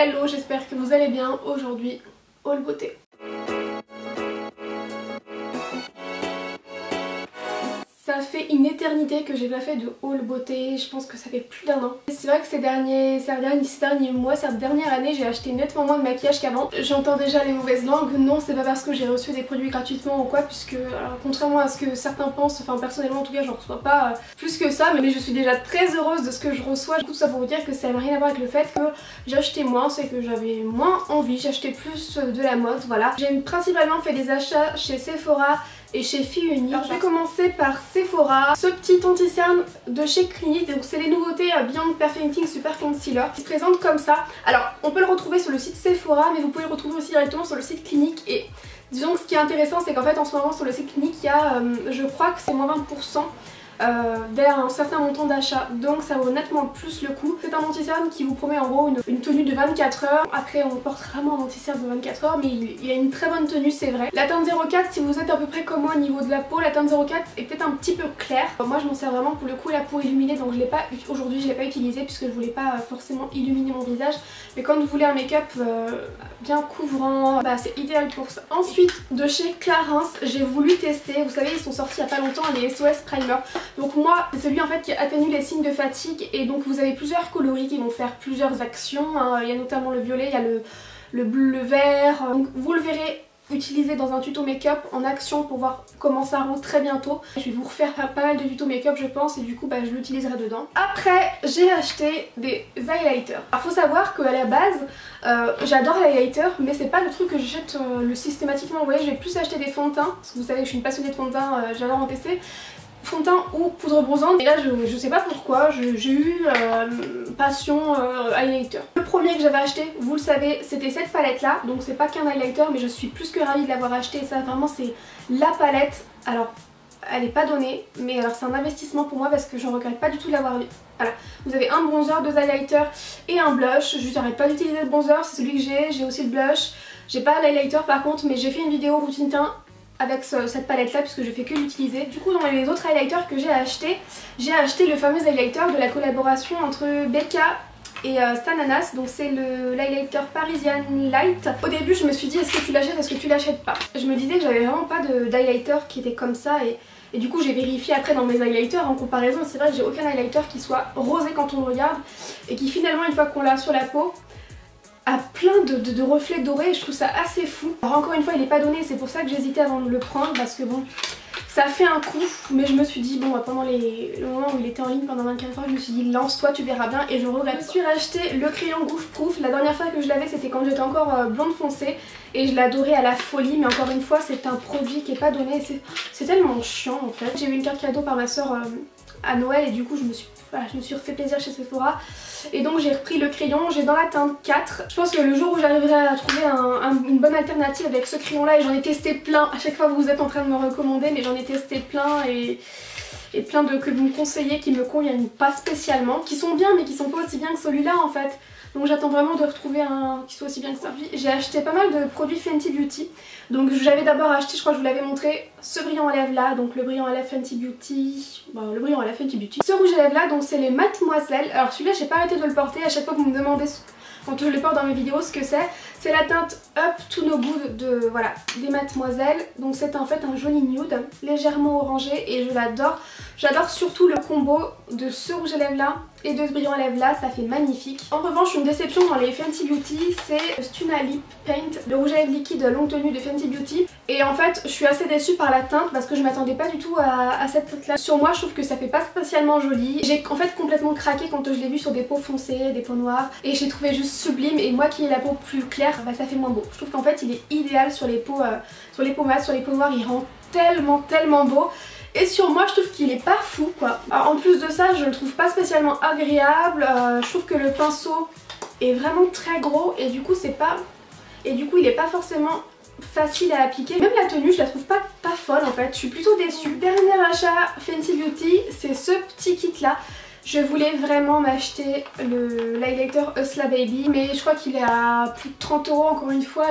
Hello, j'espère que vous allez bien. Aujourd'hui, haul beauté. Ça fait une éternité que j'ai pas fait de haul beauté, je pense que ça fait plus d'1 an. C'est vrai que ces derniers mois, cette dernière année, j'ai acheté nettement moins de maquillage qu'avant. J'entends déjà les mauvaises langues, non c'est pas parce que j'ai reçu des produits gratuitement ou quoi, puisque alors, contrairement à ce que certains pensent, enfin personnellement en tout cas j'en reçois pas plus que ça, mais je suis déjà très heureuse de ce que je reçois. Du coup ça pour vous dire que ça n'a rien à voir avec le fait que j'achetais moins, c'est que j'avais moins envie, j'achetais plus de la mode, voilà. J'ai principalement fait des achats chez Sephora et chez Filles Unies. Alors je vais commencer par Sephora. Ce petit anti-cerne de chez Clinique, donc c'est les nouveautés Beyond Perfecting Super Concealer. Il se présente comme ça. Alors on peut le retrouver sur le site Sephora, mais vous pouvez le retrouver aussi directement sur le site Clinique. Et disons que ce qui est intéressant, c'est qu'en fait en ce moment sur le site Clinique, il y a, je crois que c'est moins 20% vers un certain montant d'achat, donc ça vaut nettement plus le coup. C'est un anti-cerne qui vous promet en gros une tenue de 24 heures. Après on porte rarement un anti-cerne de 24 heures, mais il a une très bonne tenue, c'est vrai. La teinte 04, si vous êtes à peu près comme moi au niveau de la peau, la teinte 04 est peut-être un petit peu claire. Moi je m'en sers vraiment pour le coup là pour illuminer, donc aujourd'hui je l'ai pas utilisé puisque je voulais pas forcément illuminer mon visage, mais quand vous voulez un make-up bien couvrant, bah c'est idéal pour ça. Ensuite de chez Clarins, j'ai voulu tester, vous savez ils sont sortis il y a pas longtemps les SOS Primer. Donc moi c'est celui en fait qui atténue les signes de fatigue, et donc vous avez plusieurs coloris qui vont faire plusieurs actions, hein. Il y a notamment le violet, il y a le bleu, le vert, donc vous le verrez utiliser dans un tuto make-up en action pour voir comment ça rend très bientôt. Je vais vous refaire pas mal de tutos make-up je pense, et du coup bah, je l'utiliserai dedans. Après j'ai acheté des highlighters. Alors faut savoir qu'à la base j'adore les highlighters, mais c'est pas le truc que j'achète systématiquement. Vous voyez, je vais plus acheter des fonds de teint, parce que vous savez que je suis une passionnée de fond de teint, j'adore en tester. Fond de teint ou poudre bronzante, et là je sais pas pourquoi j'ai eu passion highlighter. Le premier que j'avais acheté, vous le savez, c'était cette palette là, donc c'est pas qu'un highlighter, mais je suis plus que ravie de l'avoir acheté. Ça vraiment c'est la palette. Alors elle est pas donnée, mais alors c'est un investissement pour moi parce que je regrette pas du tout de l'avoir eu. Voilà, vous avez un bronzer, 2 highlighters et un blush. Je n'arrête pas d'utiliser le bronzer, c'est celui que j'ai aussi le blush. J'ai pas l'highlighter par contre, mais j'ai fait une vidéo routine teint avec cette palette là puisque je fais que l'utiliser. Du coup dans les autres highlighters que j'ai acheté le fameux highlighter de la collaboration entre Becca et Stananas, donc c'est l'highlighter Parisian Light. Au début je me suis dit est-ce que tu l'achètes, est-ce que tu l'achètes pas. Je me disais que j'avais vraiment pas d'highlighter qui était comme ça, et du coup j'ai vérifié après dans mes highlighters en comparaison. C'est vrai que j'ai aucun highlighter qui soit rosé quand on le regarde et qui finalement une fois qu'on l'a sur la peau a plein de reflets dorés, et je trouve ça assez fou. Alors encore une fois il est pas donné, c'est pour ça que j'hésitais avant de le prendre, parce que bon ça fait un coup, mais je me suis dit bon pendant le moment où il était en ligne pendant 24 heures, je me suis dit lance-toi tu verras bien, et je regrette. Je me suis racheté le crayon Goof Proof. La dernière fois que je l'avais c'était quand j'étais encore blonde foncée et je l'adorais à la folie, mais encore une fois c'est un produit qui est pas donné, c'est tellement chiant en fait. J'ai eu une carte cadeau par ma soeur à Noël, et du coup je me suis refait plaisir chez Sephora, et donc j'ai repris le crayon. J'ai dans la teinte 4. Je pense que le jour où j'arriverai à trouver une bonne alternative avec ce crayon là, et j'en ai testé plein, à chaque fois vous êtes en train de me recommander, mais j'en ai testé plein, et plein que vous me conseillez qui me conviennent pas spécialement, qui sont bien mais qui sont pas aussi bien que celui-là en fait. Donc j'attends vraiment de retrouver un qui soit aussi bien que ça. J'ai acheté pas mal de produits Fenty Beauty. Donc j'avais d'abord acheté, je crois que je vous l'avais montré, ce brillant à lèvres là, donc le brillant à lèvres Fenty Beauty. Bon, le brillant à lèvres Fenty Beauty. Ce rouge à lèvres là, donc c'est les Mademoiselle. Alors celui-là j'ai pas arrêté de le porter, à chaque fois que vous me demandez quand je le porte dans mes vidéos ce que c'est la teinte Up to No Good voilà, des Mademoiselle. Donc c'est en fait un joli nude, légèrement orangé, et je l'adore. J'adore surtout le combo de ce rouge à lèvres là et de ce brillant à lèvres là, ça fait magnifique. En revanche une déception dans les Fenty Beauty, c'est Stuna Lip Paint, le rouge à lèvres liquide longue tenue de Fenty Beauty. Et en fait je suis assez déçue par la teinte parce que je m'attendais pas du tout à cette teinte là. Sur moi je trouve que ça fait pas spécialement joli. J'ai en fait complètement craqué quand je l'ai vu sur des peaux foncées, des peaux noires, et j'ai trouvé juste sublime, et moi qui ai la peau plus claire, bah ça fait moins beau. Je trouve qu'en fait il est idéal sur les peaux mates, sur les peaux noires il rend tellement beau. Et sur moi je trouve qu'il est pas fou quoi. Alors, en plus de ça je le trouve pas spécialement agréable, je trouve que le pinceau est vraiment très gros, et du coup il est pas forcément facile à appliquer. Même la tenue je la trouve pas folle en fait, je suis plutôt déçue. Dernier achat Fenty Beauty, c'est ce petit kit là. Je voulais vraiment m'acheter l'highlighter Hustla Baby, mais je crois qu'il est à plus de 30 € encore une fois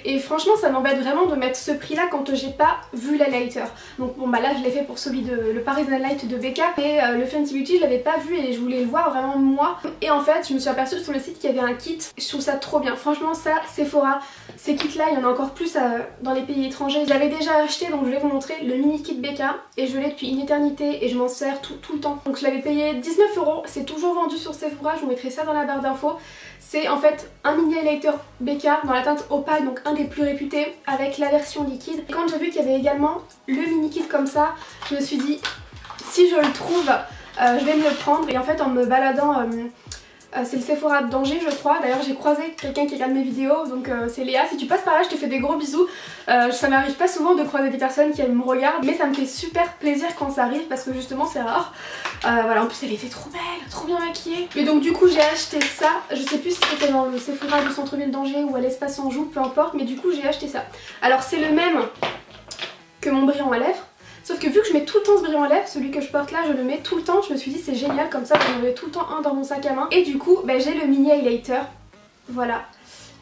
et franchement ça m'embête vraiment de mettre ce prix là quand j'ai pas vu l'highlighter. Donc bon bah là je l'ai fait pour celui de le Parisian Light de Becca et le Fenty Beauty je l'avais pas vu et je voulais le voir vraiment moi. Et en fait je me suis aperçue sur le site qu'il y avait un kit, je trouve ça trop bien. Franchement ça Sephora, ces kits là il y en a encore plus dans les pays étrangers. Je l'avais déjà acheté donc je vais vous montrer le mini kit Becca et je l'ai depuis une éternité et je m'en sers tout le temps. Donc je l'avais payé 19 €, c'est toujours vendu sur Sephora, je vous mettrai ça dans la barre d'infos. C'est en fait un mini highlighter Becca dans la teinte Opale, donc un des plus réputés, avec la version liquide. Et quand j'ai vu qu'il y avait également le mini kit comme ça, je me suis dit si je le trouve, je vais me le prendre. Et en fait en me baladant, c'est le Sephora de d'Angers je crois, d'ailleurs j'ai croisé quelqu'un qui regarde mes vidéos, donc c'est Léa, si tu passes par là je te fais des gros bisous. Ça m'arrive pas souvent de croiser des personnes qui me regardent, mais ça me fait super plaisir quand ça arrive parce que justement c'est rare. Voilà, en plus elle était trop belle, trop bien maquillée. Et donc du coup j'ai acheté ça, je sais plus si c'était dans le Sephora du centre-ville d'Angers ou à l'espace Anjou, peu importe, mais du coup j'ai acheté ça. Alors c'est le même que mon brillant à lèvres. Sauf que vu que je mets tout le temps ce brillant à lèvres, celui que je porte là, je le mets tout le temps. Je me suis dit c'est génial, comme ça j'en aurai tout le temps un dans mon sac à main. Et du coup, bah, j'ai le mini highlighter. Voilà.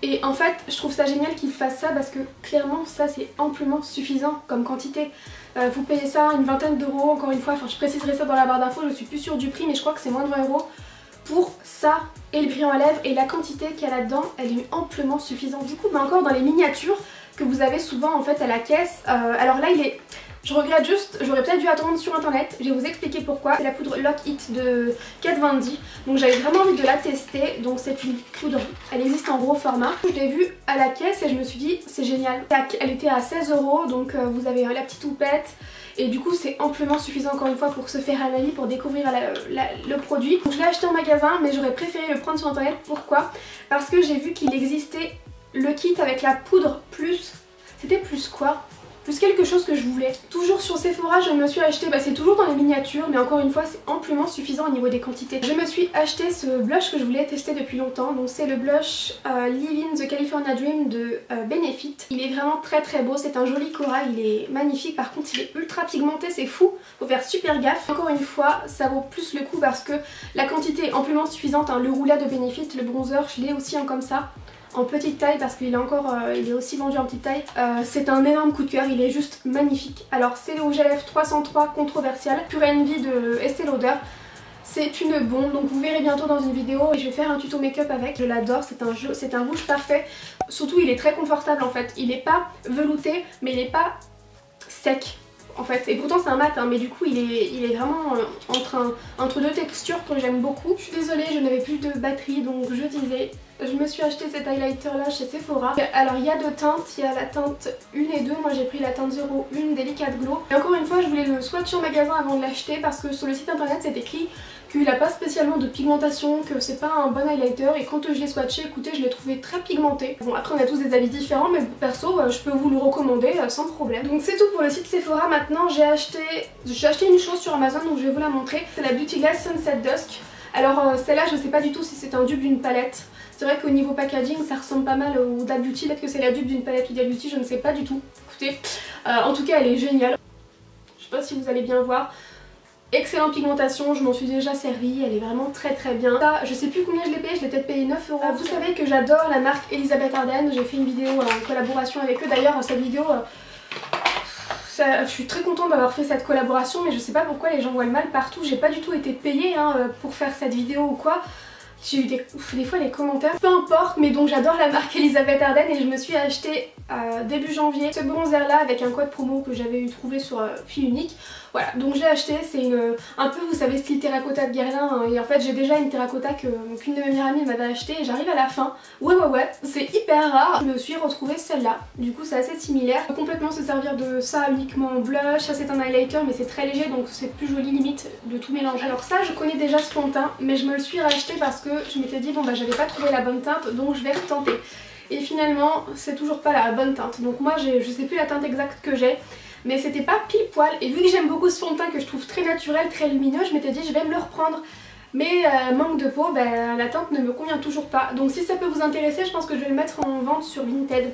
Et en fait, je trouve ça génial qu'il fasse ça parce que clairement, ça c'est amplement suffisant comme quantité. Vous payez ça une vingtaine d'euros, encore une fois. Enfin, je préciserai ça dans la barre d'infos, je suis plus sûre du prix, mais je crois que c'est moins de 20 € pour ça et le brillant à lèvres. Et la quantité qu'il y a là-dedans, elle est amplement suffisante. Du coup, bah, encore dans les miniatures que vous avez souvent en fait à la caisse. Alors là, il est... Je regrette juste, j'aurais peut-être dû attendre sur internet, je vais vous expliquer pourquoi. C'est la poudre Lock It de Kat Von D, donc j'avais vraiment envie de la tester. Donc c'est une poudre, elle existe en gros format. Je l'ai vue à la caisse et je me suis dit c'est génial. Elle était à 16 €, donc vous avez la petite houppette. Et du coup c'est amplement suffisant encore une fois pour se faire un avis, pour découvrir le produit. Donc je l'ai acheté en magasin mais j'aurais préféré le prendre sur internet. Pourquoi? Parce que j'ai vu qu'il existait le kit avec la poudre plus... C'était plus quoi? Plus quelque chose que je voulais. Toujours sur Sephora, je me suis acheté, bah c'est toujours dans les miniatures, mais encore une fois c'est amplement suffisant au niveau des quantités. Je me suis acheté ce blush que je voulais tester depuis longtemps, donc c'est le blush Live in the California Dream de Benefit. Il est vraiment très beau, c'est un joli corail, il est magnifique, par contre il est ultra pigmenté, c'est fou, faut faire super gaffe. Encore une fois, ça vaut plus le coup parce que la quantité est amplement suffisante, hein. Le roulat de Benefit, le bronzer, je l'ai aussi comme ça. En petite taille parce qu'il est encore, il est aussi vendu en petite taille. C'est un énorme coup de cœur, il est juste magnifique. Alors c'est le rouge à lèvres 303 controversial, Pure Envy de Estée Lauder. C'est une bombe, donc vous verrez bientôt dans une vidéo et je vais faire un tuto make-up avec. Je l'adore, c'est un rouge parfait. Surtout il est très confortable en fait, il n'est pas velouté mais il n'est pas sec. En fait, et pourtant c'est un mat hein, mais du coup il est vraiment entre deux textures que j'aime beaucoup. Je suis désolée, je n'avais plus de batterie donc je disais, je me suis acheté cet highlighter là chez Sephora. Alors il y a deux teintes, il y a la teinte 1 et 2, moi j'ai pris la teinte 01 Delicate Glow. Et encore une fois je voulais le swatcher en magasin avant de l'acheter parce que sur le site internet c'est écrit qu'il n'a pas spécialement de pigmentation, que c'est pas un bon highlighter et quand je l'ai swatché, écoutez je l'ai trouvé très pigmenté. Bon après on a tous des avis différents mais perso je peux vous le recommander sans problème. Donc c'est tout pour le site Sephora. Maintenant j'ai acheté une chose sur Amazon donc je vais vous la montrer. C'est la Beauty Glass Sunset Dusk. Alors celle-là je sais pas du tout si c'est un dupe d'une palette. C'est vrai qu'au niveau packaging ça ressemble pas mal au Huda Beauty, peut-être que c'est la dupe d'une palette Huda Beauty, je ne sais pas du tout. Écoutez, en tout cas elle est géniale. Je sais pas si vous allez bien voir. Excellente pigmentation, je m'en suis déjà servie, elle est vraiment très bien. Ça, je sais plus combien je l'ai payé, je l'ai peut-être payé 9 €. Vous savez que j'adore la marque Elisabeth Arden, j'ai fait une vidéo en collaboration avec eux. D'ailleurs cette vidéo, je suis très contente d'avoir fait cette collaboration mais je sais pas pourquoi les gens voient le mal partout. J'ai pas du tout été payée hein, pour faire cette vidéo ou quoi. J'ai eu des fois les commentaires, peu importe, mais donc j'adore la marque Elisabeth Arden et je me suis acheté début janvier ce bronzer là avec un code promo que j'avais trouvé sur Fille Unique. Voilà, donc j'ai acheté, c'est un peu vous savez style terracotta de Guerlain hein, et en fait j'ai déjà une terracotta qu'une de mes meilleures amies m'avait acheté et j'arrive à la fin. Ouais, c'est hyper rare. Je me suis retrouvée celle-là, du coup c'est assez similaire. On peut complètement se servir de ça uniquement en blush, ça c'est un highlighter mais c'est très léger donc c'est plus joli limite de tout mélanger. Alors ça je connais déjà ce fond de teint mais je me le suis racheté parce que je m'étais dit bon bah j'avais pas trouvé la bonne teinte donc je vais retenter. Et finalement c'est toujours pas la bonne teinte donc moi je sais plus la teinte exacte que j'ai. Mais c'était pas pile poil et vu que j'aime beaucoup ce fond de teint que je trouve très naturel, très lumineux, je m'étais dit je vais me le reprendre. Mais manque de peau, la teinte ne me convient toujours pas. Donc si ça peut vous intéresser, je pense que je vais le mettre en vente sur Vinted.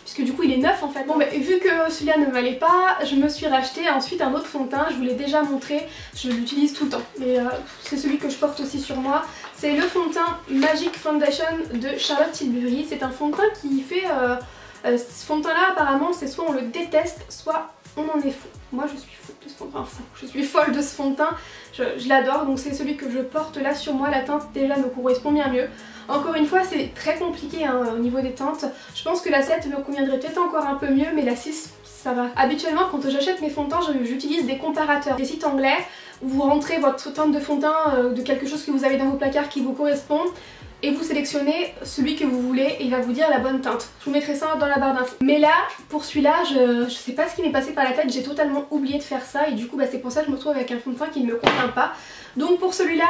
puisque du coup il est neuf en fait. Bon mais vu que celui-là ne m'allait pas, je me suis racheté ensuite un autre fond de teint. Je vous l'ai déjà montré, je l'utilise tout le temps, mais c'est celui que je porte aussi sur moi. C'est le fond de teint Magic Foundation de Charlotte Tilbury. C'est un fond de teint qui fait... ce fond de teint là apparemment c'est soit on le déteste, soit on en est fou. Moi je suis fou de ce fond de teint, je suis folle de ce fond de teint, je l'adore, donc c'est celui que je porte là sur moi. La teinte déjà me correspond bien mieux. Encore une fois c'est très compliqué hein, au niveau des teintes. Je pense que la 7 me conviendrait peut-être encore un peu mieux, mais la 6 ça va. Habituellement quand j'achète mes fonds de teint j'utilise des comparateurs, des sites anglais où vous rentrez votre teinte de fond de teint de quelque chose que vous avez dans vos placards qui vous correspond et vous sélectionnez celui que vous voulez et il va vous dire la bonne teinte. Je vous mettrai ça dans la barre d'infos. Mais là, pour celui-là, je sais pas ce qui m'est passé par la tête, j'ai totalement oublié de faire ça et du coup bah, c'est pour ça que je me retrouve avec un fond de teint qui ne me convient pas. Donc pour celui-là,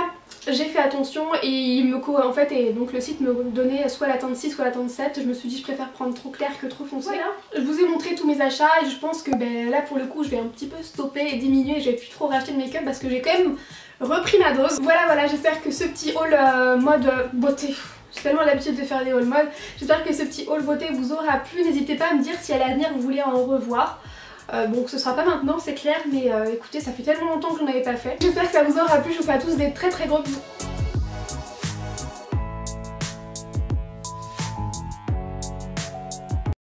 j'ai fait attention et il me en fait, et donc le site me donnait soit la teinte 6 soit la teinte 7. Je me suis dit je préfère prendre trop clair que trop foncé. Voilà. Je vous ai montré tous mes achats et je pense que ben, là pour le coup je vais un petit peu stopper et diminuer. Je vais plus trop racheter de make-up parce que j'ai quand même repris ma dose. Voilà, j'espère que ce petit haul mode beauté, j'ai tellement l'habitude de faire des hauls mode, j'espère que ce petit haul beauté vous aura plu. N'hésitez pas à me dire si à l'avenir vous voulez en revoir. Bon, ce sera pas maintenant c'est clair, mais écoutez ça fait tellement longtemps que j'en avais pas fait. J'espère que ça vous aura plu, je vous fais à tous des très gros bisous.